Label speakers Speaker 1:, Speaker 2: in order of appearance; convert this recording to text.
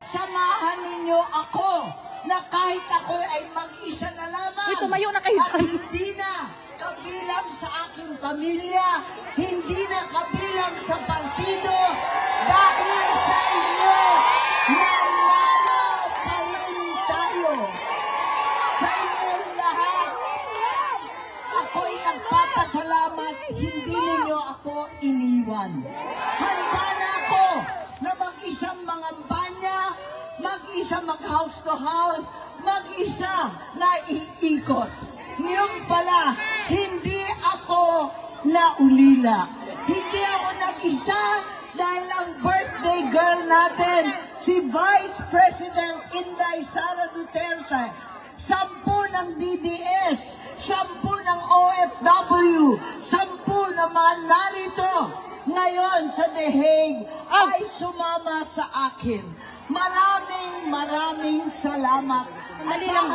Speaker 1: Samahan ninyo ako na kahit ako ay mag-isa na lamang.
Speaker 2: Uy, tumayo na kayo
Speaker 1: at
Speaker 2: dyan.
Speaker 1: hindi na kabilang sa aking pamilya, hindi na kabilang sa partido, dahil sa inyo, nanalo pa rin tayo. Sa inyong lahat, ako'y nagpapasalamat, hindi ninyo ako iniwan. Handa na ako na mag-isang mangampanya, mag-isa mag-house to house, mag-isa na iikot. Ngayon pala, hindi ako naulila. Hindi ako nag-isa dahil ang birthday girl natin, si Vice President Inday Sara Duterte, 10 ng DDS, 10 ng OFW, 10 naman narito ngayon sa The Hague ay sumama sa akin. Maraming salamat.
Speaker 2: Mali lang,